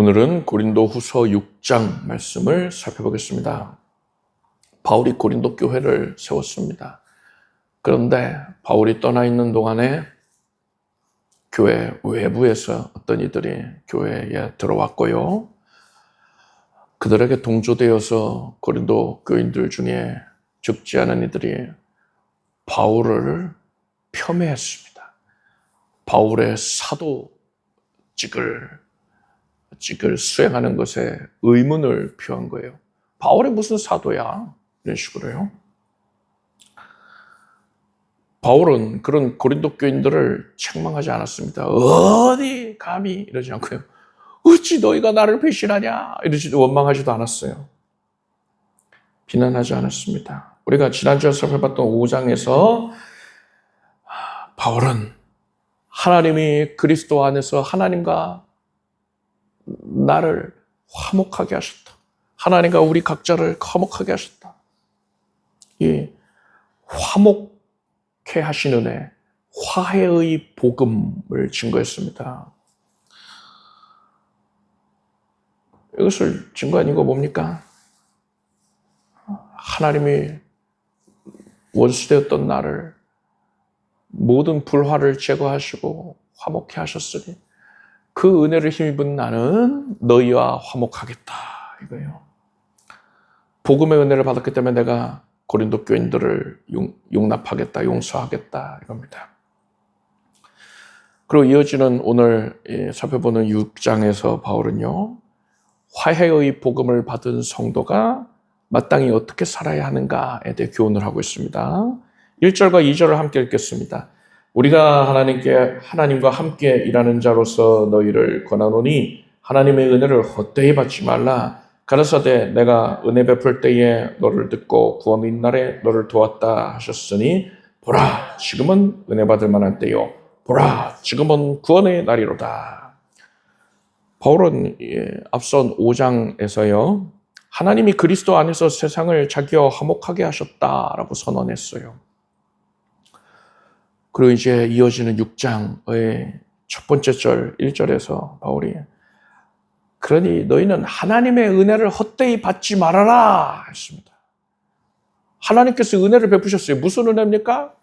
오늘은 고린도후서 6장 말씀을 살펴보겠습니다. 바울이 고린도 교회를 세웠습니다. 그런데 바울이 떠나 있는 동안에 교회 외부에서 어떤 이들이 교회에 들어왔고요. 그들에게 동조되어서 고린도 교인들 중에 죽지 않은 이들이 바울을 폄훼했습니다. 바울의 사도직을 수행하는 것에 의문을 표한 거예요. 바울이 무슨 사도야? 이런 식으로요. 바울은 그런 고린도 교인들을 책망하지 않았습니다. 어디 감히 이러지 않고요. 어찌 너희가 나를 배신하냐? 이러지 원망하지도 않았어요. 비난하지 않았습니다. 우리가 지난주에 살펴봤던 5장에서 바울은 하나님이 그리스도 안에서 하나님과 나를 화목하게 하셨다. 하나님과 우리 각자를 화목하게 하셨다. 이 화목해 하신 은혜, 화해의 복음을 증거했습니다. 이것을 증거한 이유가 뭡니까? 하나님이 원수되었던 나를 모든 불화를 제거하시고 화목해 하셨으니 그 은혜를 힘입은 나는 너희와 화목하겠다 이거예요. 복음의 은혜를 받았기 때문에 내가 고린도 교인들을 용납하겠다, 용서하겠다 이겁니다. 그리고 이어지는 오늘 살펴보는 6장에서 바울은요, 화해의 복음을 받은 성도가 마땅히 어떻게 살아야 하는가에 대해 교훈을 하고 있습니다. 1절과 2절을 함께 읽겠습니다. 우리가 하나님과 함께 일하는 자로서 너희를 권하노니 하나님의 은혜를 헛되이 받지 말라. 가라사대 내가 은혜 베풀 때에 너를 듣고 구원의 날에 너를 도왔다 하셨으니 보라 지금은 은혜 받을 만한 때요 보라 지금은 구원의 날이로다. 바울은 앞선 5장에서요 하나님이 그리스도 안에서 세상을 자기와 화목하게 하셨다라고 선언했어요. 그리고 이제 이어지는 6장의 첫 번째 절 1절에서 바울이 그러니 너희는 하나님의 은혜를 헛되이 받지 말아라 했습니다. 하나님께서 은혜를 베푸셨어요. 무슨 은혜입니까?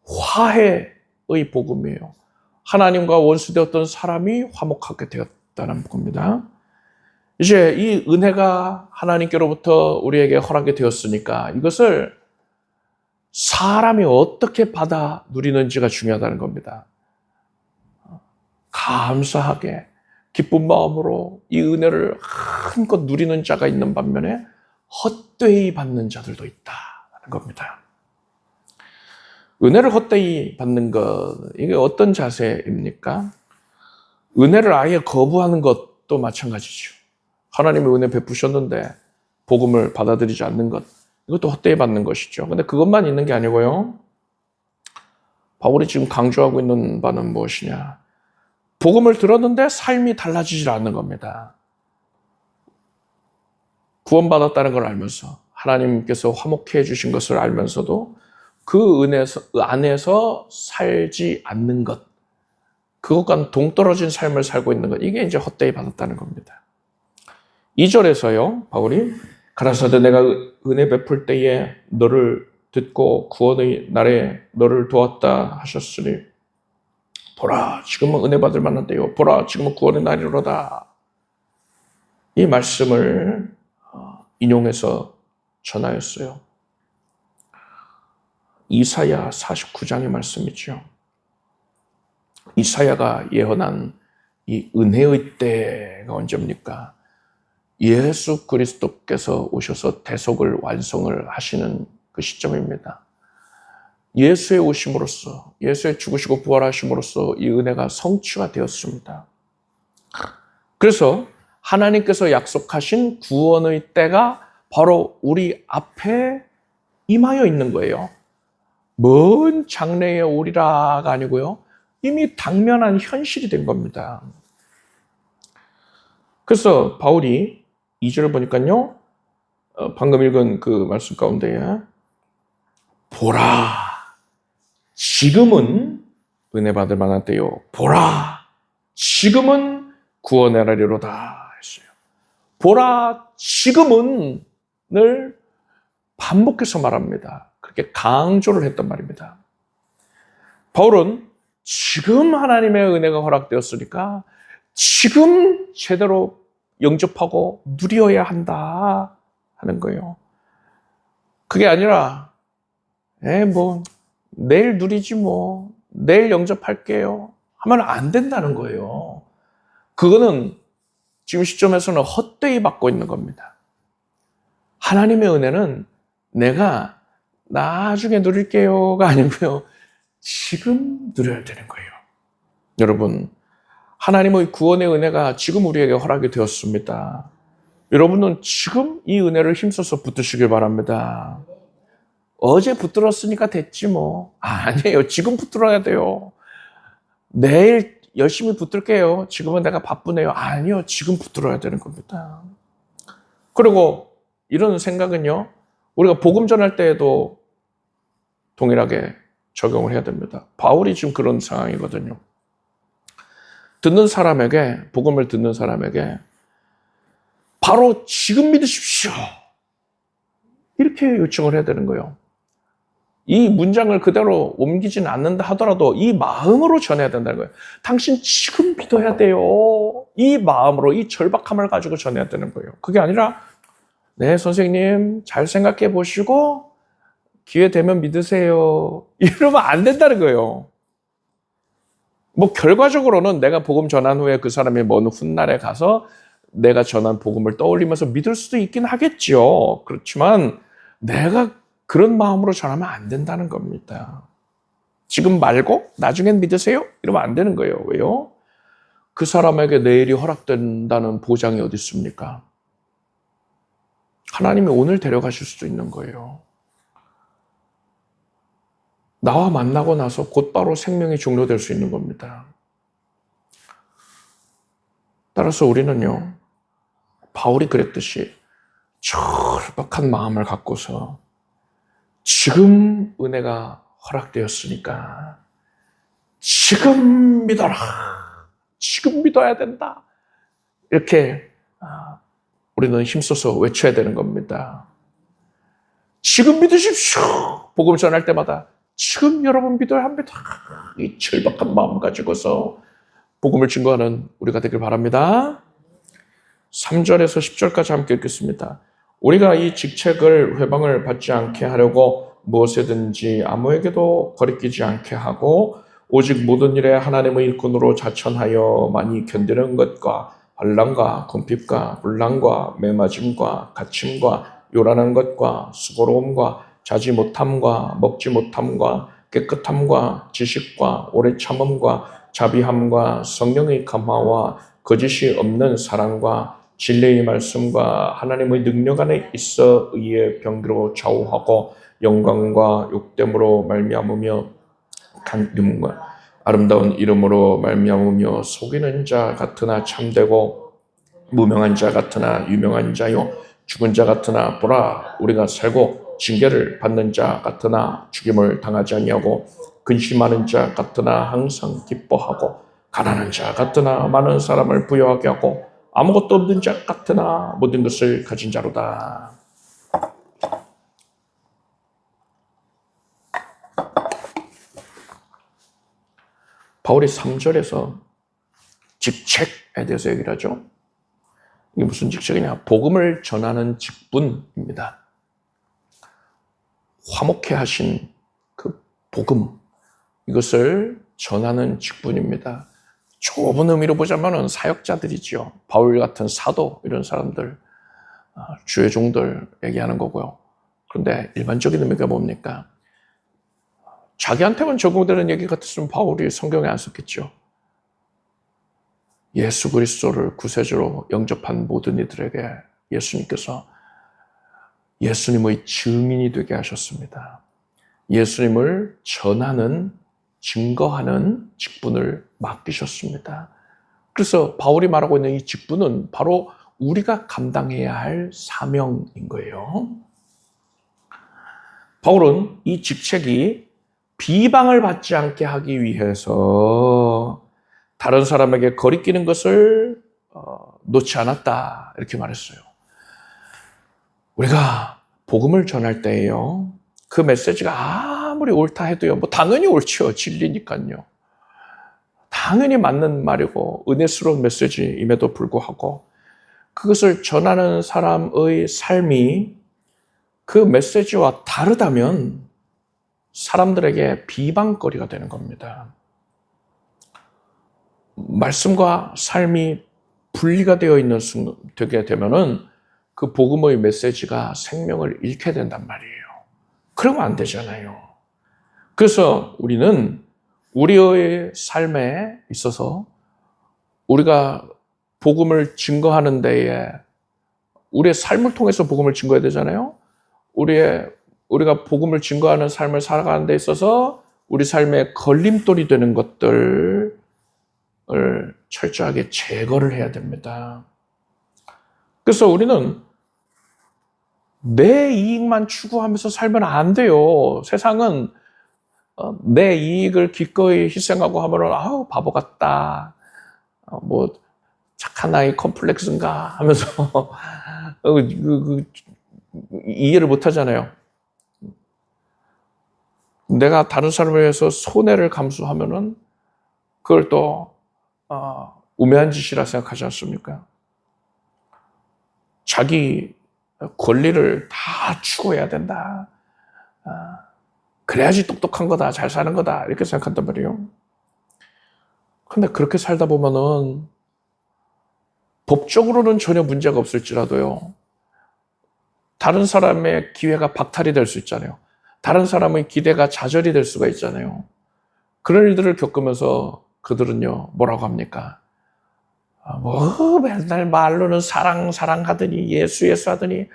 화해의 복음이에요. 하나님과 원수되었던 사람이 화목하게 되었다는 겁니다. 이제 이 은혜가 하나님께로부터 우리에게 허락이 되었으니까 이것을 사람이 어떻게 받아 누리는지가 중요하다는 겁니다. 감사하게 기쁜 마음으로 이 은혜를 한껏 누리는 자가 있는 반면에 헛되이 받는 자들도 있다는 겁니다. 은혜를 헛되이 받는 것, 이게 어떤 자세입니까? 은혜를 아예 거부하는 것도 마찬가지죠. 하나님의 은혜 베푸셨는데 복음을 받아들이지 않는 것, 이것도 헛되이 받는 것이죠. 근데 그것만 있는 게 아니고요. 바울이 지금 강조하고 있는 바는 무엇이냐? 복음을 들었는데 삶이 달라지질 않는 겁니다. 구원받았다는 걸 알면서 하나님께서 화목해 해주신 것을 알면서도 그 은혜 안에서 살지 않는 것, 그것과는 동떨어진 삶을 살고 있는 것, 이게 이제 헛되이 받았다는 겁니다. 2절에서요, 바울이 가라사대 내가 은혜 베풀 때에 너를 듣고 구원의 날에 너를 도왔다 하셨으니 보라 지금은 은혜 받을 만한 때요 보라 지금은 구원의 날이로다. 이 말씀을 인용해서 전하였어요. 이사야 49장의 말씀이죠. 이사야가 예언한 이 은혜의 때가 언제입니까? 예수 그리스도께서 오셔서 대속을 완성을 하시는 그 시점입니다. 예수의 오심으로써, 예수의 죽으시고 부활하심으로써 이 은혜가 성취가 되었습니다. 그래서 하나님께서 약속하신 구원의 때가 바로 우리 앞에 임하여 있는 거예요. 먼 장래에 오리라가 아니고요. 이미 당면한 현실이 된 겁니다. 그래서 바울이 2절을 보니까요. 방금 읽은 그 말씀 가운데에 보라 지금은 은혜 받을 만한 때요. 보라 지금은 구원하리로다 했어요. 보라, 지금은 늘 반복해서 말합니다. 그렇게 강조를 했단 말입니다. 바울은 지금 하나님의 은혜가 허락되었으니까 지금 제대로 영접하고 누려야 한다 하는 거예요. 그게 아니라 내일 누리지 내일 영접할게요 하면 안 된다는 거예요. 그거는 지금 시점에서는 헛되이 받고 있는 겁니다. 하나님의 은혜는 내가 나중에 누릴게요가 아니고요. 지금 누려야 되는 거예요. 여러분, 하나님의 구원의 은혜가 지금 우리에게 허락이 되었습니다. 여러분은 지금 이 은혜를 힘써서 붙드시길 바랍니다. 어제 붙들었으니까 됐지 아니에요. 지금 붙들어야 돼요. 내일 열심히 붙들게요. 지금은 내가 바쁘네요. 아니요. 지금 붙들어야 되는 겁니다. 그리고 이런 생각은요. 우리가 복음 전할 때에도 동일하게 적용을 해야 됩니다. 바울이 지금 그런 상황이거든요. 복음을 듣는 사람에게 바로 지금 믿으십시오. 이렇게 요청을 해야 되는 거예요. 이 문장을 그대로 옮기진 않는다 하더라도 이 마음으로 전해야 된다는 거예요. 당신 지금 믿어야 돼요. 이 마음으로, 이 절박함을 가지고 전해야 되는 거예요. 그게 아니라 네, 선생님 잘 생각해 보시고 기회 되면 믿으세요. 이러면 안 된다는 거예요. 결과적으로는 내가 복음 전한 후에 그 사람이 먼 훗날에 가서 내가 전한 복음을 떠올리면서 믿을 수도 있긴 하겠죠. 그렇지만 내가 그런 마음으로 전하면 안 된다는 겁니다. 지금 말고 나중엔 믿으세요? 이러면 안 되는 거예요. 왜요? 그 사람에게 내일이 허락된다는 보장이 어디 있습니까? 하나님이 오늘 데려가실 수도 있는 거예요. 나와 만나고 나서 곧바로 생명이 종료될 수 있는 겁니다. 따라서 우리는요, 바울이 그랬듯이 절박한 마음을 갖고서 지금 은혜가 허락되었으니까 지금 믿어라. 지금 믿어야 된다. 이렇게 우리는 힘써서 외쳐야 되는 겁니다. 지금 믿으십시오. 복음 전할 때마다 지금 여러분 믿어야 합니다. 이 절박한 마음 가지고서 복음을 증거하는 우리가 되길 바랍니다. 3절에서 10절까지 함께 읽겠습니다. 우리가 이 직책을 회방을 받지 않게 하려고 무엇이든지 아무에게도 거리끼지 않게 하고 오직 모든 일에 하나님의 일꾼으로 자천하여 많이 견디는 것과 환난과 궁핍과 분난과 매맞음과 갇힘과 요란한 것과 수고로움과 자지 못함과 먹지 못함과 깨끗함과 지식과 오래 참음과 자비함과 성령의 감화와 거짓이 없는 사랑과 진리의 말씀과 하나님의 능력 안에 있어 의의 병기로 좌우하고 영광과 욕됨으로 말미암으며 간음과 아름다운 이름으로 말미암으며 속이는 자 같으나 참되고 무명한 자 같으나 유명한 자요 죽은 자 같으나 보라 우리가 살고 징계를 받는 자 같으나 죽임을 당하지 아니하고 근심하는 자 같으나 항상 기뻐하고 가난한 자 같으나 많은 사람을 부유하게 하고 아무것도 없는 자 같으나 모든 것을 가진 자로다. 바울이 3절에서 직책에 대해서 얘기를 하죠. 이게 무슨 직책이냐? 복음을 전하는 직분입니다. 화목해 하신 그 복음, 이것을 전하는 직분입니다. 좁은 의미로 보자면 사역자들이죠. 바울 같은 사도, 이런 사람들, 주의 종들 얘기하는 거고요. 그런데 일반적인 의미가 뭡니까? 자기한테만 적용되는 얘기 같았으면 바울이 성경에 안 썼겠죠. 예수 그리스도를 구세주로 영접한 모든 이들에게 예수님께서 예수님의 증인이 되게 하셨습니다. 예수님을 전하는, 증거하는 직분을 맡기셨습니다. 그래서 바울이 말하고 있는 이 직분은 바로 우리가 감당해야 할 사명인 거예요. 바울은 이 직책이 비방을 받지 않게 하기 위해서 다른 사람에게 거리끼는 것을 놓지 않았다 이렇게 말했어요. 우리가 복음을 전할 때에요, 그 메시지가 아무리 옳다 해도요, 뭐 당연히 옳죠. 진리니까요. 당연히 맞는 말이고 은혜스러운 메시지임에도 불구하고 그것을 전하는 사람의 삶이 그 메시지와 다르다면 사람들에게 비방거리가 되는 겁니다. 말씀과 삶이 분리가 되게 되면은 그 복음의 메시지가 생명을 잃게 된단 말이에요. 그러면 안 되잖아요. 그래서 우리는 우리의 삶에 있어서 우리가 복음을 증거하는 데에 우리의 삶을 통해서 복음을 증거해야 되잖아요. 우리가 복음을 증거하는 삶을 살아가는 데 있어서 우리 삶에 걸림돌이 되는 것들을 철저하게 제거를 해야 됩니다. 그래서 우리는 내 이익만 추구하면서 살면 안 돼요. 세상은 내 이익을 기꺼이 희생하고 하면은 아우 바보 같다. 뭐 착한 아이 컴플렉스인가 하면서 이해를 못 하잖아요. 내가 다른 사람을 위해서 손해를 감수하면은 그걸 또 우매한 짓이라 생각하지 않습니까? 자기 권리를 다 추구해야 된다. 그래야지 똑똑한 거다, 잘 사는 거다 이렇게 생각한단 말이에요. 근데 그렇게 살다 보면은 법적으로는 전혀 문제가 없을지라도요, 다른 사람의 기회가 박탈이 될 수 있잖아요. 다른 사람의 기대가 좌절이 될 수가 있잖아요. 그런 일들을 겪으면서 그들은요 뭐라고 합니까? 뭐 맨날 말로는 사랑 하더니 예수 하더니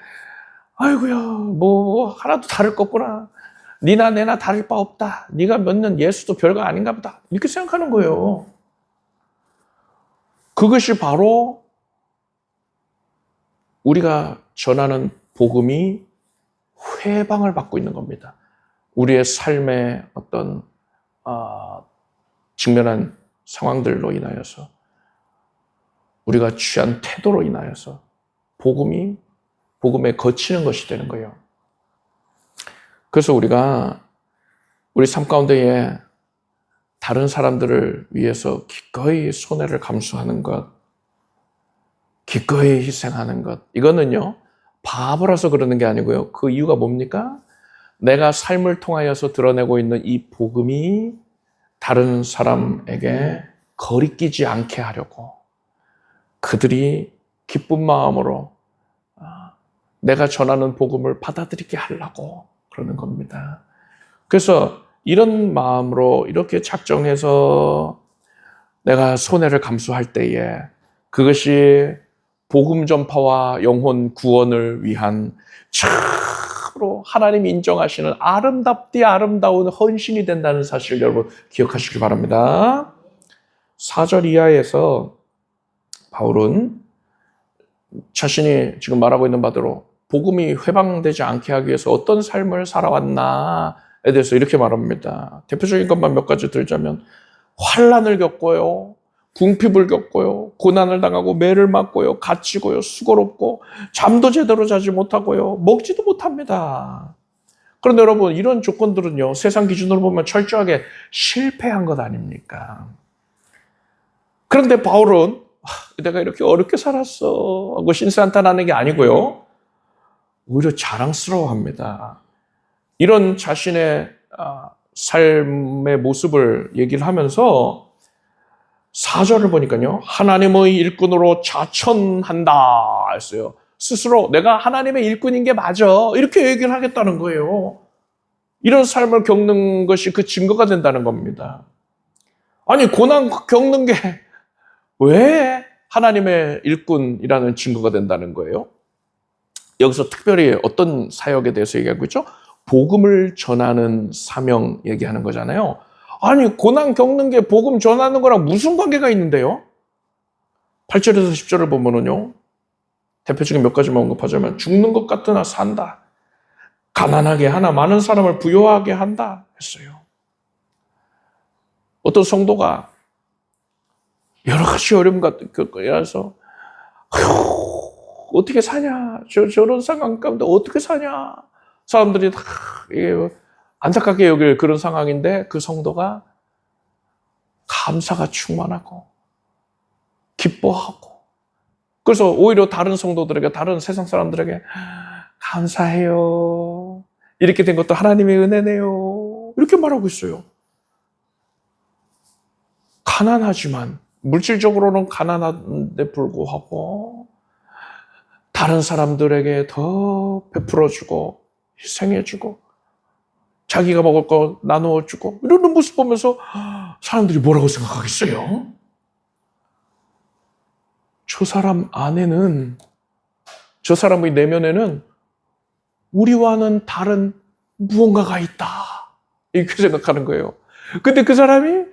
아이고야 뭐 하나도 다를 거 없구나. 니나 내나 다를 바 없다. 네가 믿는 예수도 별거 아닌가 보다. 이렇게 생각하는 거예요. 그것이 바로 우리가 전하는 복음이 회방을 받고 있는 겁니다. 우리의 삶의 어떤 직면한 상황들로 인하여서 우리가 취한 태도로 인하여서 복음에 거치는 것이 되는 거예요. 그래서 우리가 우리 삶 가운데에 다른 사람들을 위해서 기꺼이 손해를 감수하는 것, 기꺼이 희생하는 것, 이거는요 바보라서 그러는 게 아니고요. 그 이유가 뭡니까? 내가 삶을 통하여서 드러내고 있는 이 복음이 다른 사람에게 거리끼지 않게 하려고, 그들이 기쁜 마음으로 내가 전하는 복음을 받아들이게 하려고 그러는 겁니다. 그래서 이런 마음으로 이렇게 작정해서 내가 손해를 감수할 때에 그것이 복음 전파와 영혼 구원을 위한 참으로 하나님이 인정하시는 아름답디 아름다운 헌신이 된다는 사실을 여러분 기억하시길 바랍니다. 4절 이하에서 바울은 자신이 지금 말하고 있는 바대로 복음이 회방되지 않게 하기 위해서 어떤 삶을 살아왔나에 대해서 이렇게 말합니다. 대표적인 것만 몇 가지 들자면 환난을 겪고요, 궁핍을 겪고요, 고난을 당하고 매를 맞고요, 갇히고요, 수고롭고 잠도 제대로 자지 못하고요, 먹지도 못합니다. 그런데 여러분 이런 조건들은요 세상 기준으로 보면 철저하게 실패한 것 아닙니까? 그런데 바울은 내가 이렇게 어렵게 살았어 하고 신세한탄하는 게 아니고요, 오히려 자랑스러워합니다. 이런 자신의 삶의 모습을 얘기를 하면서 4절을 보니까요, 하나님의 일꾼으로 자천한다 했어요. 스스로 내가 하나님의 일꾼인 게 맞아 이렇게 얘기를 하겠다는 거예요. 이런 삶을 겪는 것이 그 증거가 된다는 겁니다. 아니 고난 겪는 게 왜 하나님의 일꾼이라는 증거가 된다는 거예요? 여기서 특별히 어떤 사역에 대해서 얘기하고 있죠? 복음을 전하는 사명 얘기하는 거잖아요. 아니 고난 겪는 게 복음 전하는 거랑 무슨 관계가 있는데요? 8절에서 10절을 보면은요, 대표적인 몇 가지만 언급하자면 죽는 것 같으나 산다, 가난하게 하나 많은 사람을 부유하게 한다 했어요. 어떤 성도가 여러 가지 어려움 같은 그래서 어떻게 사냐? 저런 상황 가운데 어떻게 사냐? 사람들이 다 안타깝게 여길 그런 상황인데 그 성도가 감사가 충만하고 기뻐하고 그래서 오히려 다른 성도들에게 다른 세상 사람들에게 감사해요. 이렇게 된 것도 하나님의 은혜네요. 이렇게 말하고 있어요. 가난하지만 물질적으로는 가난한데 불구하고 다른 사람들에게 더 베풀어주고 희생해주고 자기가 먹을 거 나누어주고 이러는 모습 보면서 사람들이 뭐라고 생각하겠어요? 저 사람 안에는 저 사람의 내면에는 우리와는 다른 무언가가 있다 이렇게 생각하는 거예요. 근데 그 사람이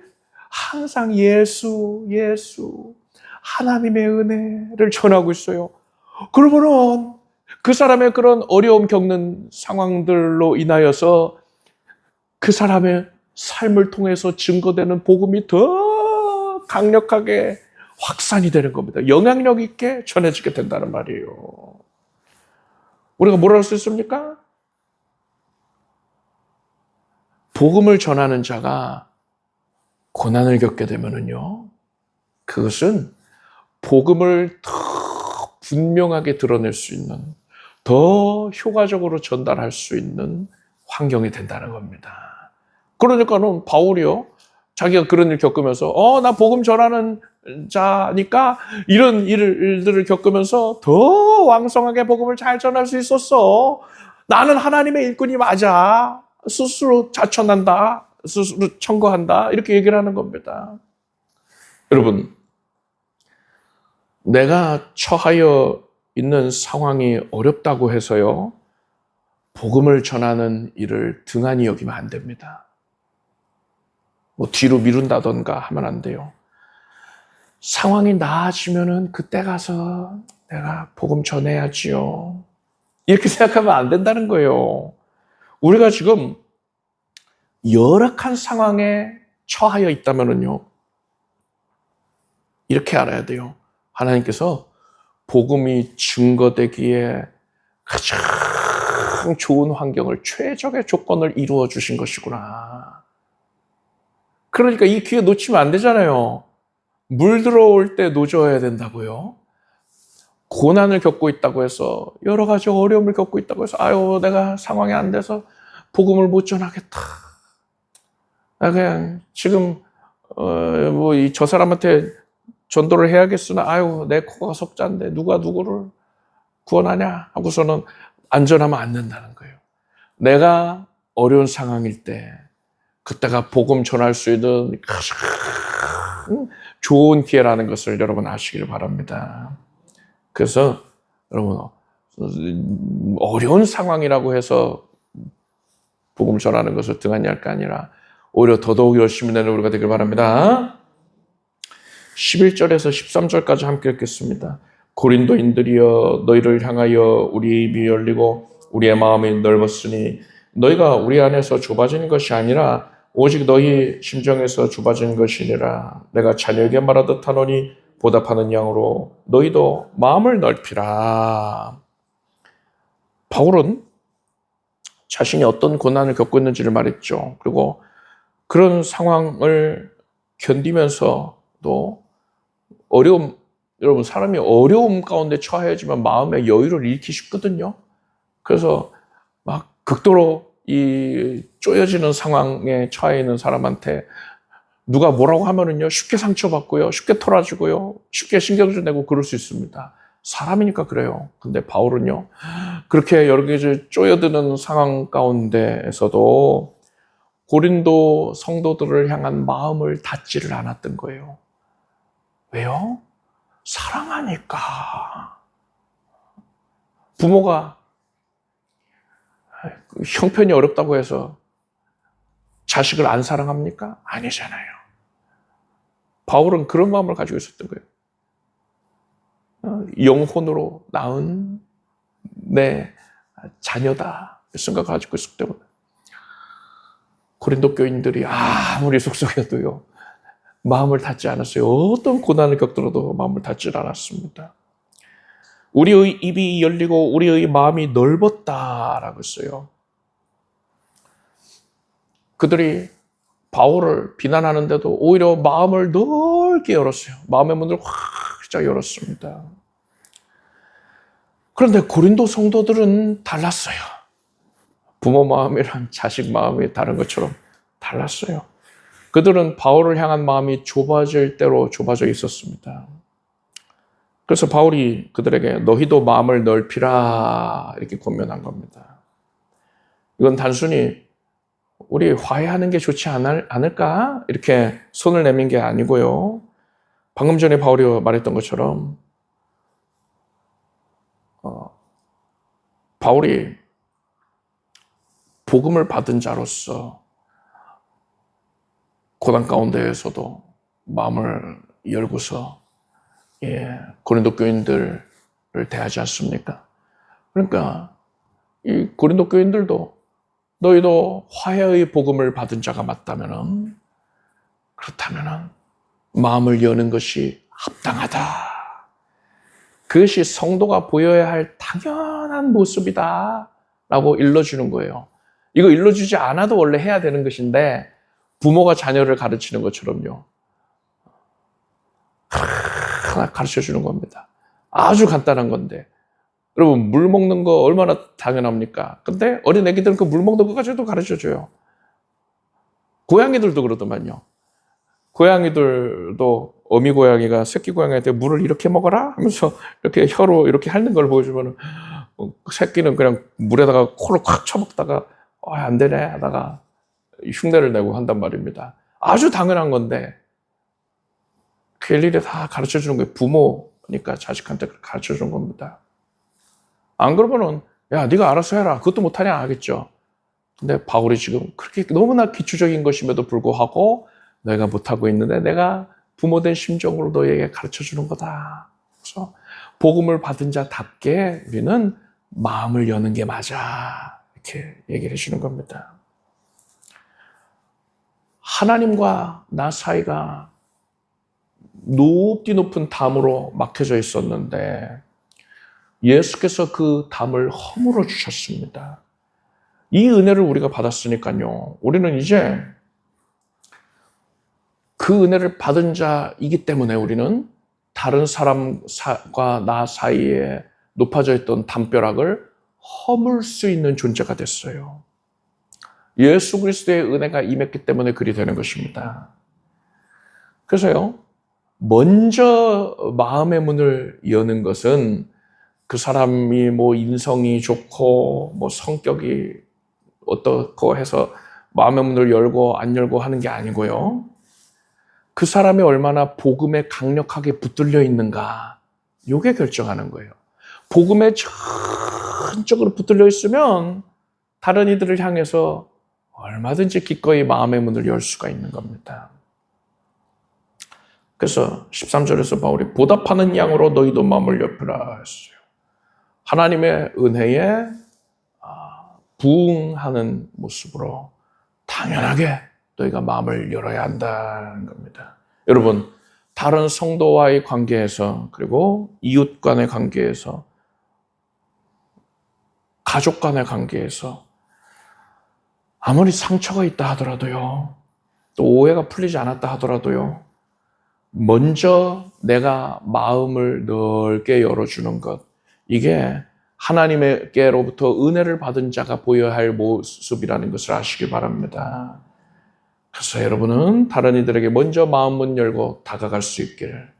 항상 예수 하나님의 은혜를 전하고 있어요. 그러면은 그 사람의 그런 어려움 겪는 상황들로 인하여서 그 사람의 삶을 통해서 증거되는 복음이 더 강력하게 확산이 되는 겁니다. 영향력 있게 전해지게 된다는 말이에요. 우리가 뭐라 할 수 있습니까? 복음을 전하는 자가 고난을 겪게 되면은요, 그것은 복음을 더 분명하게 드러낼 수 있는, 더 효과적으로 전달할 수 있는 환경이 된다는 겁니다. 그러니까는 바울이요, 자기가 그런 일 겪으면서, 나 복음 전하는 자니까 이런 일들을 겪으면서 더 왕성하게 복음을 잘 전할 수 있었어. 나는 하나님의 일꾼이 맞아. 스스로 자천한다. 스스로 청거한다. 이렇게 얘기를 하는 겁니다. 여러분, 내가 처하여 있는 상황이 어렵다고 해서요, 복음을 전하는 일을 등한히 여기면 안 됩니다. 뭐 뒤로 미룬다던가 하면 안 돼요. 상황이 나아지면은 그때 가서 내가 복음 전해야지요. 이렇게 생각하면 안 된다는 거예요. 우리가 지금 열악한 상황에 처하여 있다면은요, 이렇게 알아야 돼요. 하나님께서 복음이 증거되기에 가장 좋은 환경을, 최적의 조건을 이루어 주신 것이구나. 그러니까 이 기회 놓치면 안 되잖아요. 물 들어올 때 노져야 된다고요. 고난을 겪고 있다고 해서, 여러 가지 어려움을 겪고 있다고 해서, 아유, 내가 상황이 안 돼서 복음을 못 전하겠다. 그냥 지금 저 사람한테 전도를 해야겠으나, 아유, 내 코가 석자인데 누가 누구를 구원하냐 하고서는 안전하면 안 된다는 거예요. 내가 어려운 상황일 때, 그때가 복음 전할 수 있는 가장 좋은 기회라는 것을 여러분 아시길 바랍니다. 그래서 여러분, 어려운 상황이라고 해서 복음 전하는 것을 등한히 할 게 아니라 오히려 더더욱 열심히 내는 우리가 되길 바랍니다. 11절에서 13절까지 함께 읽겠습니다. 고린도인들이여, 너희를 향하여 우리의 입이 열리고 우리의 마음이 넓었으니 너희가 우리 안에서 좁아진 것이 아니라 오직 너희 심정에서 좁아진 것이니라. 내가 자녀에게 말하듯 하노니 보답하는 양으로 너희도 마음을 넓히라. 바울은 자신이 어떤 고난을 겪고 있는지를 말했죠. 그리고 그런 상황을 견디면서도 여러분, 사람이 어려움 가운데 처해지면 마음의 여유를 잃기 쉽거든요. 그래서 막 극도로 이 쪼여지는 상황에 처해 있는 사람한테 누가 뭐라고 하면은요, 쉽게 상처받고요, 쉽게 토라지고요, 쉽게 신경질 내고 그럴 수 있습니다. 사람이니까 그래요. 근데 바울은요, 그렇게 여러 가지 쪼여드는 상황 가운데에서도 고린도 성도들을 향한 마음을 닫지를 않았던 거예요. 왜요? 사랑하니까. 부모가 형편이 어렵다고 해서 자식을 안 사랑합니까? 아니잖아요. 바울은 그런 마음을 가지고 있었던 거예요. 영혼으로 낳은 내 자녀다 생각을 가지고 있었기 때문에 고린도 교인들이 아무리 속썩여도요, 마음을 닫지 않았어요. 어떤 고난을 겪더라도 마음을 닫지 않았습니다. 우리의 입이 열리고 우리의 마음이 넓었다라고 했어요. 그들이 바울을 비난하는데도 오히려 마음을 넓게 열었어요. 마음의 문을 활짝 열었습니다. 그런데 고린도 성도들은 달랐어요. 부모 마음이랑 자식 마음이 다른 것처럼 달랐어요. 그들은 바울을 향한 마음이 좁아질 대로 좁아져 있었습니다. 그래서 바울이 그들에게 너희도 마음을 넓히라 이렇게 권면한 겁니다. 이건 단순히 우리 화해하는 게 좋지 않을까? 이렇게 손을 내민 게 아니고요. 방금 전에 바울이 말했던 것처럼 바울이 복음을 받은 자로서 고난 가운데에서도 마음을 열고서 고린도 교인들을 대하지 않습니까? 그러니까 이 고린도 교인들도 너희도 화해의 복음을 받은 자가 맞다면은 그렇다면은 마음을 여는 것이 합당하다. 그것이 성도가 보여야 할 당연한 모습이다 라고 일러주는 거예요. 이거 일러주지 않아도 원래 해야 되는 것인데 부모가 자녀를 가르치는 것처럼요. 하나 가르쳐주는 겁니다. 아주 간단한 건데 여러분 물 먹는 거 얼마나 당연합니까? 근데 어린 애기들은 그 물 먹는 것까지도 가르쳐줘요. 고양이들도 그러더만요. 고양이들도 어미 고양이가 새끼 고양이한테 물을 이렇게 먹어라 하면서 이렇게 혀로 이렇게 핥는 걸 보여주면 새끼는 그냥 물에다가 코를 콱 쳐먹다가 안 되네 하다가 흉내를 내고 한단 말입니다. 아주 당연한 건데 그 일일이 다 가르쳐주는 거예요. 부모니까 자식한테 가르쳐주는 겁니다. 안 그러면은 야 네가 알아서 해라 그것도 못하냐 하겠죠. 근데 바울이 지금 그렇게 너무나 기초적인 것임에도 불구하고 너희가 못하고 있는데 내가 부모된 심정으로 너희에게 가르쳐주는 거다. 그래서 복음을 받은 자답게 우리는 마음을 여는 게 맞아 이렇게 얘기를 해주는 겁니다. 하나님과 나 사이가 높디 높은 담으로 막혀져 있었는데 예수께서 그 담을 허물어 주셨습니다. 이 은혜를 우리가 받았으니까요. 우리는 이제 그 은혜를 받은 자이기 때문에 우리는 다른 사람과 나 사이에 높아져 있던 담벼락을 허물 수 있는 존재가 됐어요. 예수 그리스도의 은혜가 임했기 때문에 그리 되는 것입니다. 그래서요, 먼저 마음의 문을 여는 것은 그 사람이 뭐 인성이 좋고 뭐 성격이 어떻고 해서 마음의 문을 열고 안 열고 하는 게 아니고요. 그 사람이 얼마나 복음에 강력하게 붙들려 있는가, 이게 결정하는 거예요. 복음에 전적으로 붙들려 있으면 다른 이들을 향해서 얼마든지 기꺼이 마음의 문을 열 수가 있는 겁니다. 그래서 13절에서 바울이 보답하는 양으로 너희도 마음을 열어라 했어요. 하나님의 은혜에 부응하는 모습으로 당연하게 너희가 마음을 열어야 한다는 겁니다. 여러분, 다른 성도와의 관계에서 그리고 이웃 간의 관계에서 가족 간의 관계에서 아무리 상처가 있다 하더라도요, 또 오해가 풀리지 않았다 하더라도요, 먼저 내가 마음을 넓게 열어주는 것, 이게 하나님께로부터 은혜를 받은 자가 보여야 할 모습이라는 것을 아시기 바랍니다. 그래서 여러분은 다른 이들에게 먼저 마음문 열고 다가갈 수 있기를,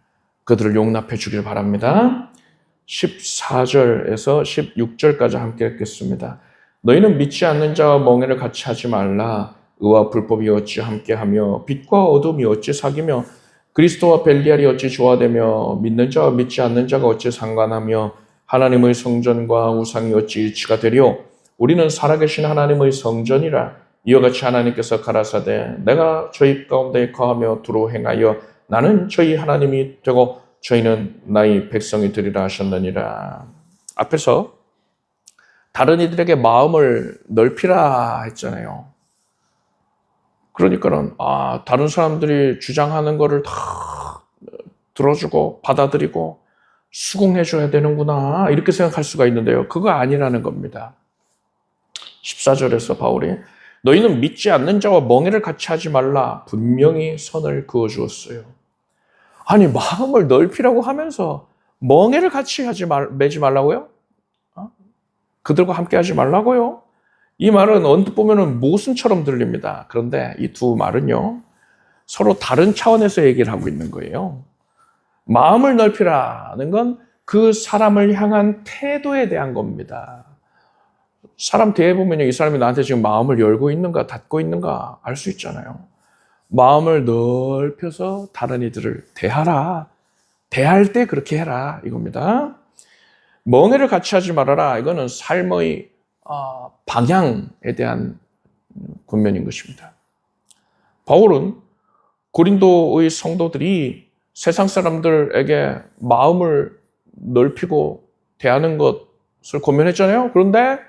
그들을 용납해 주길 바랍니다. 14절에서 16절까지 함께 읽겠습니다. 너희는 믿지 않는 자와 멍에를 같이 하지 말라. 의와 불법이 어찌 함께하며 빛과 어둠이 어찌 사귀며 그리스도와 벨리알이 어찌 조화되며 믿는 자와 믿지 않는 자가 어찌 상관하며 하나님의 성전과 우상이 어찌 일치가 되리요. 우리는 살아계신 하나님의 성전이라. 이와 같이 하나님께서 가라사대 내가 저희 가운데 거하며 두루 행하여 나는 저희 하나님이 되고 저희는 나의 백성이 되리라 하셨느니라. 앞에서 다른 이들에게 마음을 넓히라 했잖아요. 그러니까는 다른 사람들이 주장하는 거를 다 들어주고 받아들이고 수긍해줘야 되는구나 이렇게 생각할 수가 있는데요. 그거 아니라는 겁니다. 14절에서 바울이 너희는 믿지 않는 자와 멍해를 같이 하지 말라 분명히 선을 그어주었어요. 아니 마음을 넓히라고 하면서 멍해를 같이 매지 말라고요? 그들과 함께 하지 말라고요? 이 말은 언뜻 보면 모순처럼 들립니다. 그런데 이 두 말은요, 서로 다른 차원에서 얘기를 하고 있는 거예요. 마음을 넓히라는 건 그 사람을 향한 태도에 대한 겁니다. 사람 대해보면 이 사람이 나한테 지금 마음을 열고 있는가 닫고 있는가 알 수 있잖아요. 마음을 넓혀서 다른 이들을 대하라. 대할 때 그렇게 해라 이겁니다. 멍해를 같이 하지 말아라. 이거는 삶의 방향에 대한 권면인 것입니다. 바울은 고린도의 성도들이 세상 사람들에게 마음을 넓히고 대하는 것을 권면했잖아요. 그런데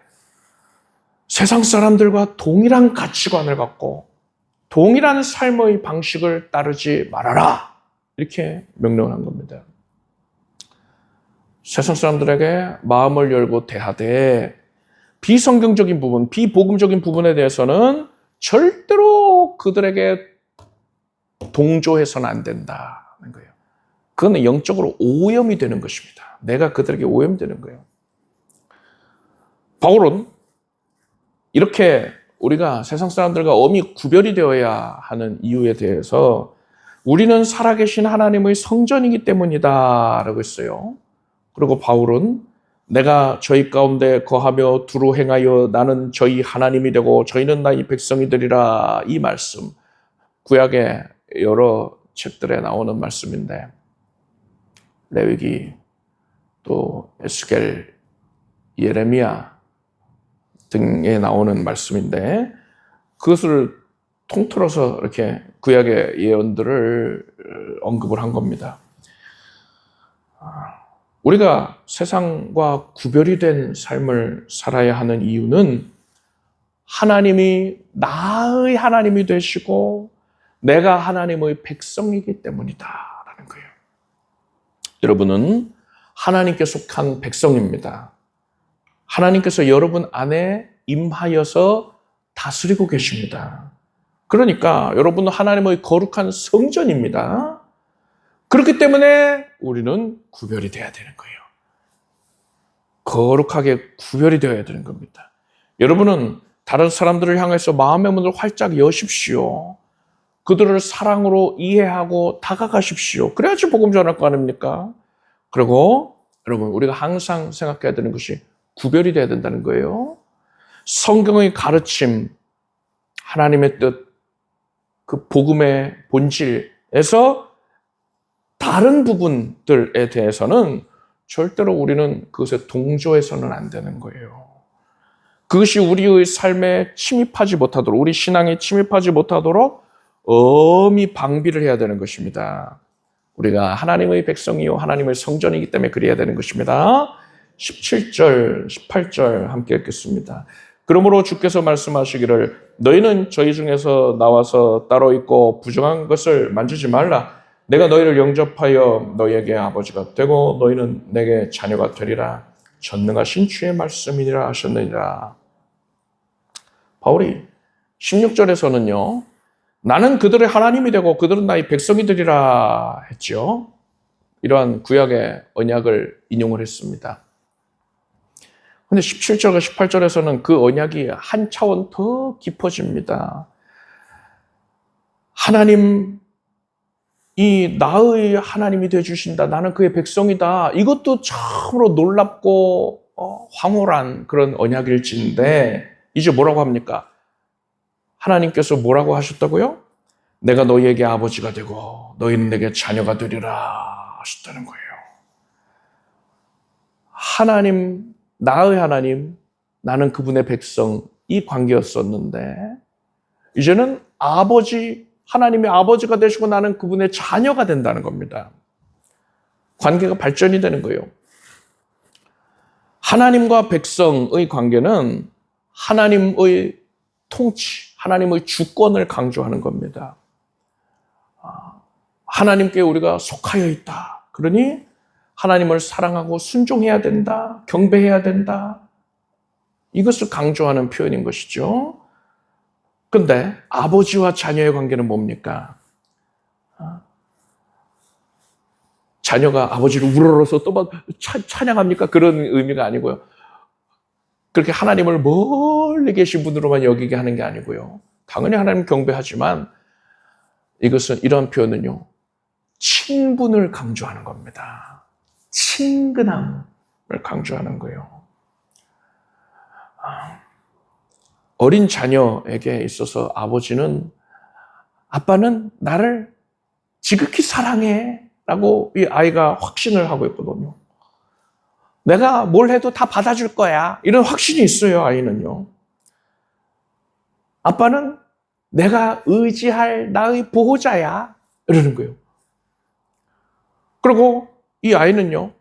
세상 사람들과 동일한 가치관을 갖고 동일한 삶의 방식을 따르지 말아라. 이렇게 명령을 한 겁니다. 세상 사람들에게 마음을 열고 대하되 비성경적인 부분, 비복음적인 부분에 대해서는 절대로 그들에게 동조해서는 안 된다는 거예요. 그건 영적으로 오염이 되는 것입니다. 내가 그들에게 오염이 되는 거예요. 바울은 이렇게 우리가 세상 사람들과 엄히 구별이 되어야 하는 이유에 대해서 우리는 살아계신 하나님의 성전이기 때문이다 라고 했어요. 그리고 바울은 내가 저희 가운데 거하며 두루 행하여 나는 저희 하나님이 되고 저희는 나의 백성이 되리라 이 말씀 구약의 여러 책들에 나오는 말씀인데 레위기 또 에스겔 예레미야 등에 나오는 말씀인데 그것을 통틀어서 이렇게 구약의 예언들을 언급을 한 겁니다. 우리가 세상과 구별이 된 삶을 살아야 하는 이유는 하나님이 나의 하나님이 되시고 내가 하나님의 백성이기 때문이다라는 거예요. 여러분은 하나님께 속한 백성입니다. 하나님께서 여러분 안에 임하여서 다스리고 계십니다. 그러니까 여러분은 하나님의 거룩한 성전입니다. 그렇기 때문에 우리는 구별이 돼야 되는 거예요. 거룩하게 구별이 되어야 되는 겁니다. 여러분은 다른 사람들을 향해서 마음의 문을 활짝 여십시오. 그들을 사랑으로 이해하고 다가가십시오. 그래야지 복음 전할 거 아닙니까? 그리고 여러분 우리가 항상 생각해야 되는 것이 구별이 돼야 된다는 거예요. 성경의 가르침, 하나님의 뜻, 그 복음의 본질에서 다른 부분들에 대해서는 절대로 우리는 그것에 동조해서는 안 되는 거예요. 그것이 우리의 삶에 침입하지 못하도록, 우리 신앙에 침입하지 못하도록 엄히 방비를 해야 되는 것입니다. 우리가 하나님의 백성이요 하나님의 성전이기 때문에 그래야 되는 것입니다. 17절, 18절 함께 읽겠습니다. 그러므로 주께서 말씀하시기를 너희는 저희 중에서 나와서 따로 있고 부정한 것을 만지지 말라. 내가 너희를 영접하여 너희에게 아버지가 되고 너희는 내게 자녀가 되리라. 전능하신 주의 말씀이니라 하셨느니라. 바울이 16절에서는요. 나는 그들의 하나님이 되고 그들은 나의 백성이 되리라 했죠. 이러한 구약의 언약을 인용을 했습니다. 근데 17절과 18절에서는 그 언약이 한 차원 더 깊어집니다. 하나님이 나의 하나님이 되어주신다. 나는 그의 백성이다. 이것도 참으로 놀랍고 황홀한 그런 언약일지인데 이제 뭐라고 합니까? 하나님께서 뭐라고 하셨다고요? 내가 너희에게 아버지가 되고 너희는 내게 자녀가 되리라 하셨다는 거예요. 하나님, 나의 하나님, 나는 그분의 백성 이 관계였었는데 이제는 아버지, 하나님의 아버지가 되시고 나는 그분의 자녀가 된다는 겁니다. 관계가 발전이 되는 거예요. 하나님과 백성의 관계는 하나님의 통치, 하나님의 주권을 강조하는 겁니다. 하나님께 우리가 속하여 있다. 그러니 하나님을 사랑하고 순종해야 된다, 경배해야 된다. 이것을 강조하는 표현인 것이죠. 근데 아버지와 자녀의 관계는 뭡니까? 자녀가 아버지를 우러러서 또 찬양합니까? 그런 의미가 아니고요. 그렇게 하나님을 멀리 계신 분으로만 여기게 하는 게 아니고요. 당연히 하나님 경배하지만 이것은 이런 표현은요. 친분을 강조하는 겁니다. 친근함을 강조하는 거예요. 어린 자녀에게 있어서 아빠는 나를 지극히 사랑해 라고 이 아이가 확신을 하고 있거든요. 내가 뭘 해도 다 받아줄 거야. 이런 확신이 있어요, 아이는요. 아빠는 내가 의지할 나의 보호자야. 이러는 거예요. 그리고 이 아이는요.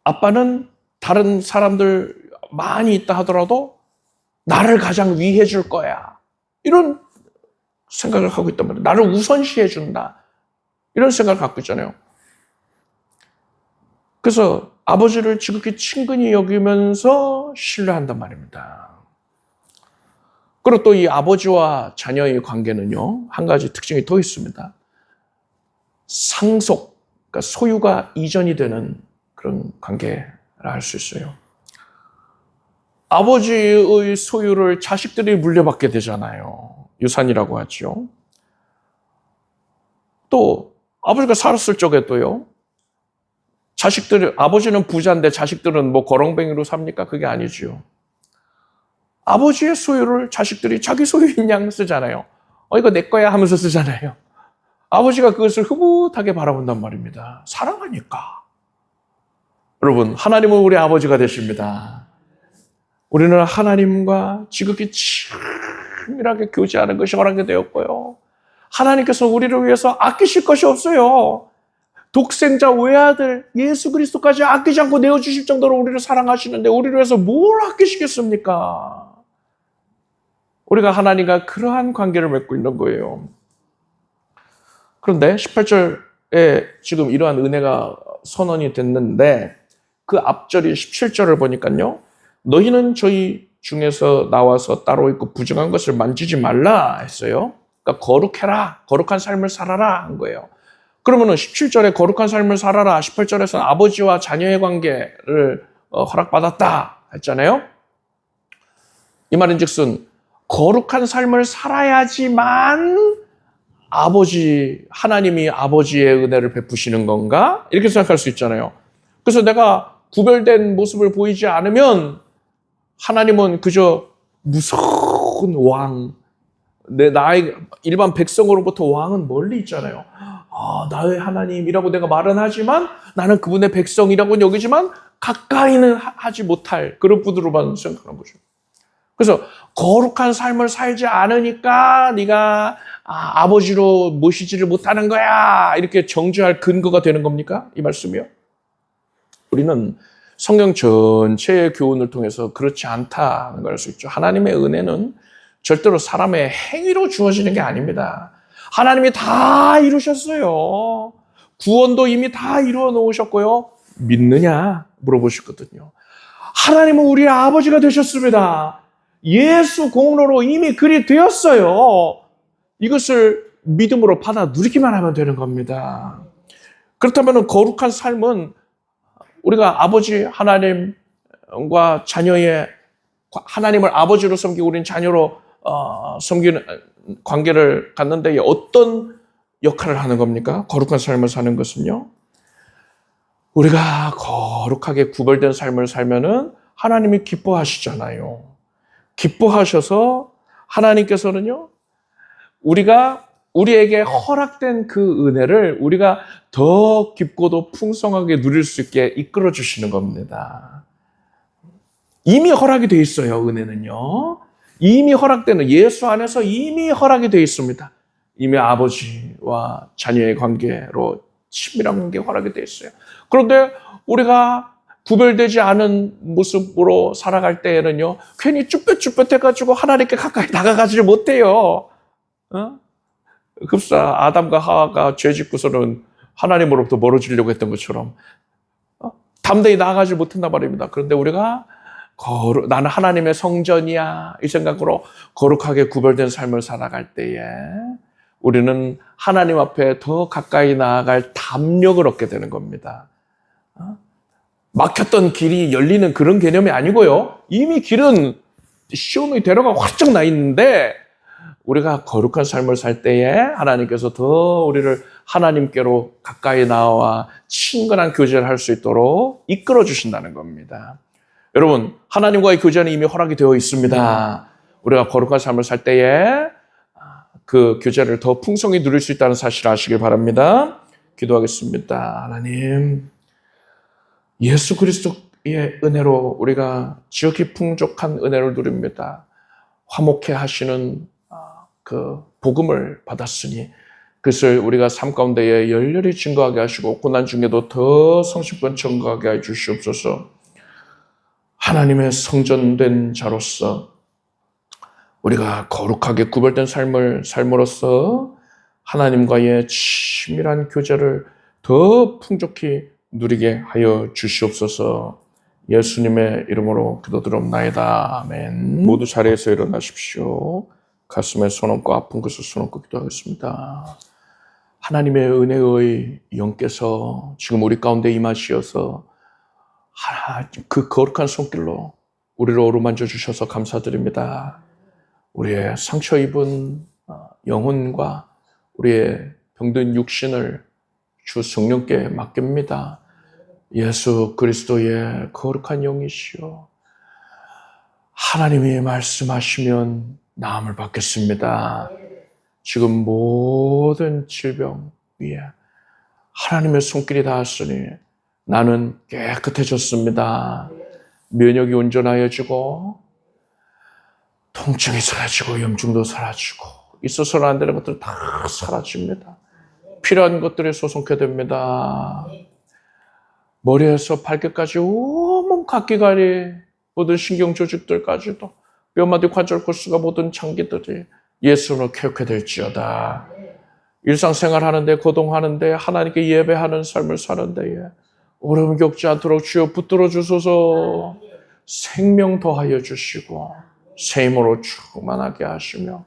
아빠는 다른 사람들 많이 있다 하더라도 나를 가장 위해 줄 거야. 이런 생각을 하고 있단 말이에요. 나를 우선시해 준다. 이런 생각을 갖고 있잖아요. 그래서 아버지를 지극히 친근히 여기면서 신뢰한단 말입니다. 그리고 또 이 아버지와 자녀의 관계는요. 한 가지 특징이 더 있습니다. 상속, 그러니까 소유가 이전이 되는 그런 관계라 할 수 있어요. 아버지의 소유를 자식들이 물려받게 되잖아요. 유산이라고 하죠. 또 아버지가 살았을 적에도요. 아버지는 부자인데 자식들은 뭐 거렁뱅이로 삽니까? 그게 아니죠. 아버지의 소유를 자식들이 자기 소유인 양 쓰잖아요. 이거 내 거야 하면서 쓰잖아요. 아버지가 그것을 흐뭇하게 바라본단 말입니다. 사랑하니까. 여러분, 하나님은 우리 아버지가 되십니다. 우리는 하나님과 지극히 친밀하게 교제하는 것이 허락이 되었고요. 하나님께서 우리를 위해서 아끼실 것이 없어요. 독생자 외아들 예수 그리스도까지 아끼지 않고 내어주실 정도로 우리를 사랑하시는데 우리를 위해서 뭘 아끼시겠습니까? 우리가 하나님과 그러한 관계를 맺고 있는 거예요. 그런데 18절에 지금 이러한 은혜가 선언이 됐는데 그 앞절이 17절을 보니까요. 너희는 저희 중에서 나와서 따로 있고 부정한 것을 만지지 말라 했어요. 그러니까 거룩해라. 거룩한 삶을 살아라 한 거예요. 그러면은 17절에 거룩한 삶을 살아라. 18절에서는 아버지와 자녀의 관계를 허락받았다 했잖아요. 이 말인즉슨 거룩한 삶을 살아야지만 하나님이 아버지의 은혜를 베푸시는 건가? 이렇게 생각할 수 있잖아요. 그래서 내가 구별된 모습을 보이지 않으면 하나님은 그저 무서운 왕, 나의 일반 백성으로부터 왕은 멀리 있잖아요. 나의 하나님이라고 내가 말은 하지만 나는 그분의 백성이라고 여기지만 가까이는 하지 못할 그런 분으로만 생각하는 거죠. 그래서 거룩한 삶을 살지 않으니까 네가 아버지로 모시지를 못하는 거야. 이렇게 정죄할 근거가 되는 겁니까? 이 말씀이요. 우리는 성경 전체의 교훈을 통해서 그렇지 않다는 걸 알 수 있죠. 하나님의 은혜는 절대로 사람의 행위로 주어지는 게 아닙니다. 하나님이 다 이루셨어요. 구원도 이미 다 이루어 놓으셨고요. 믿느냐 물어보셨거든요. 하나님은 우리의 아버지가 되셨습니다. 예수 공로로 이미 그리 되었어요. 이것을 믿음으로 받아 누리기만 하면 되는 겁니다. 그렇다면 거룩한 삶은 우리가 아버지 하나님과 자녀의 하나님을 아버지로 섬기고 우리는 자녀로 섬기는 관계를 갖는데 어떤 역할을 하는 겁니까? 거룩한 삶을 사는 것은요. 우리가 거룩하게 구별된 삶을 살면은 하나님이 기뻐하시잖아요. 기뻐하셔서 하나님께서는요. 우리에게 허락된 그 은혜를 우리가 더 깊고도 풍성하게 누릴 수 있게 이끌어 주시는 겁니다. 이미 허락이 돼 있어요, 은혜는요. 이미 허락되는 예수 안에서 이미 허락이 되어 있습니다. 이미 아버지와 자녀의 관계로 친밀한 관계 허락이 되어 있어요. 그런데 우리가 구별되지 않은 모습으로 살아갈 때에는요, 괜히 쭈뼛쭈뼛해가지고 하나님께 가까이 다가가지 못해요. 급사 아담과 하와가 죄 짓고서는 하나님으로부터 멀어지려고 했던 것처럼 담대히 나아가지 못한단 말입니다. 그런데 우리가 나는 하나님의 성전이야 이 생각으로 거룩하게 구별된 삶을 살아갈 때에 우리는 하나님 앞에 더 가까이 나아갈 담력을 얻게 되는 겁니다. 막혔던 길이 열리는 그런 개념이 아니고요. 이미 길은 시온의 대로가 활짝 나 있는데 우리가 거룩한 삶을 살 때에 하나님께서 더 우리를 하나님께로 가까이 나와 친근한 교제를 할 수 있도록 이끌어 주신다는 겁니다. 여러분, 하나님과의 교제는 이미 허락이 되어 있습니다. 우리가 거룩한 삶을 살 때에 그 교제를 더 풍성히 누릴 수 있다는 사실을 아시길 바랍니다. 기도하겠습니다. 하나님, 예수 그리스도의 은혜로 우리가 지극히 풍족한 은혜를 누립니다. 화목해 하시는 그 복음을 받았으니 그것을 우리가 삶 가운데에 열렬히 증거하게 하시고 고난 중에도 더 성실껏 증거하게 해 주시옵소서. 하나님의 성전된 자로서 우리가 거룩하게 구별된 삶을 삶으로써 하나님과의 친밀한 교제를 더 풍족히 누리게 하여 주시옵소서. 예수님의 이름으로 기도드립나이다. 아멘. 모두 자리에서 일어나십시오. 가슴에 손 얹고 아픈 것을 손 얹고 기도하겠습니다. 하나님의 은혜의 영께서 지금 우리 가운데 임하시어서 그 거룩한 손길로 우리를 어루만져 주셔서 감사드립니다. 우리의 상처 입은 영혼과 우리의 병든 육신을 주 성령께 맡깁니다. 예수 그리스도의 거룩한 영이시여, 하나님이 말씀하시면 나음을 받겠습니다. 지금 모든 질병 위에 하나님의 손길이 닿았으니 나는 깨끗해졌습니다. 면역이 온전하여지고 통증이 사라지고 염증도 사라지고 있어서는 안 되는 것들 다 사라집니다. 필요한 것들이 소성케 됩니다. 머리에서 발끝까지 온몸 각기가리 모든 신경 조직들까지도 뼈마디 관절 골수가 모든 장기들이 예수로 쾌쾌 될지어다. 일상생활 하는데 거동하는데 하나님께 예배하는 삶을 사는 데에 어려움 겪지 않도록 주여 붙들어 주소서. 생명 더하여 주시고 새 힘으로 충만하게 하시며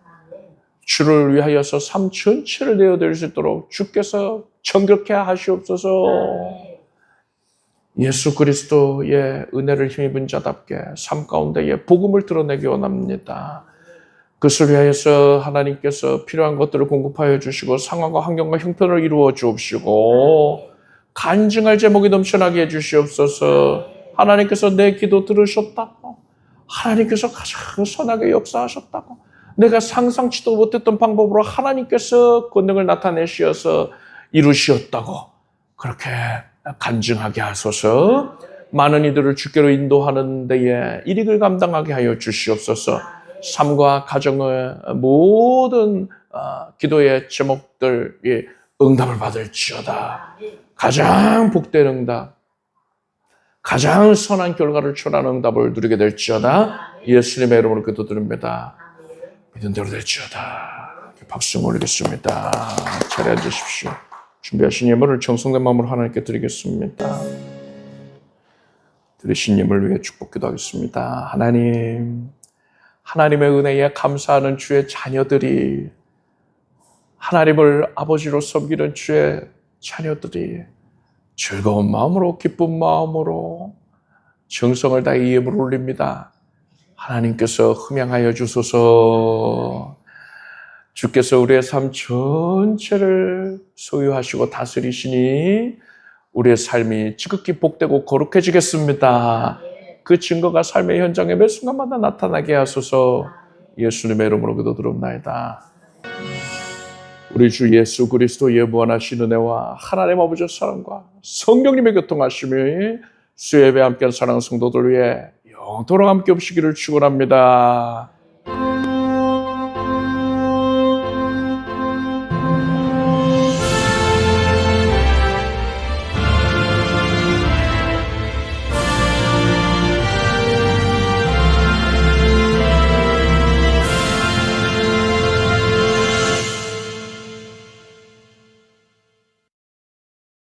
주를 위하여서 삶 전체를 내어드릴 수 있도록 주께서 정결케 하시옵소서. 예수 그리스도의 은혜를 힘입은 자답게 삶 가운데에 복음을 드러내기 원합니다. 그것을 위하여서 하나님께서 필요한 것들을 공급하여 주시고 상황과 환경과 형편을 이루어 주옵시고 간증할 제목이 넘쳐나게 해주시옵소서. 하나님께서 내 기도 들으셨다고, 하나님께서 가장 선하게 역사하셨다고, 내가 상상치도 못했던 방법으로 하나님께서 권능을 나타내시어서 이루시었다고 그렇게 간증하게 하소서. 많은 이들을 주께로 인도하는 데에 일익을 감당하게 하여 주시옵소서. 삶과 가정의 모든 기도의 제목들이 응답을 받을지어다. 가장 복된 응답, 가장 선한 결과를 초래하는 응답을 누리게 될지어다. 예수님의 이름으로 기도드립니다. 믿은 대로 될지어다. 박수 올리겠습니다. 자리에 앉으십시오. 준비하신 예물을 정성된 마음으로 하나님께 드리겠습니다. 드리신 예물 위해 축복 기도하겠습니다. 하나님, 하나님의 은혜에 감사하는 주의 자녀들이, 하나님을 아버지로 섬기는 주의 자녀들이 즐거운 마음으로 기쁜 마음으로 정성을 다해 예물을 올립니다. 하나님께서 흠양하여 주소서. 주께서 우리의 삶 전체를 소유하시고 다스리시니 우리의 삶이 지극히 복되고 거룩해지겠습니다. 그 증거가 삶의 현장에 매 순간마다 나타나게 하소서. 예수님의 이름으로 기도드립나이다. 우리 주 예수 그리스도의 무한하신 은혜와 하나님 아버지의 사랑과 성령님의 교통하심이 수예배 함께한 사랑하는 성도들 위해 영토록 함께 없시기를 축원합니다.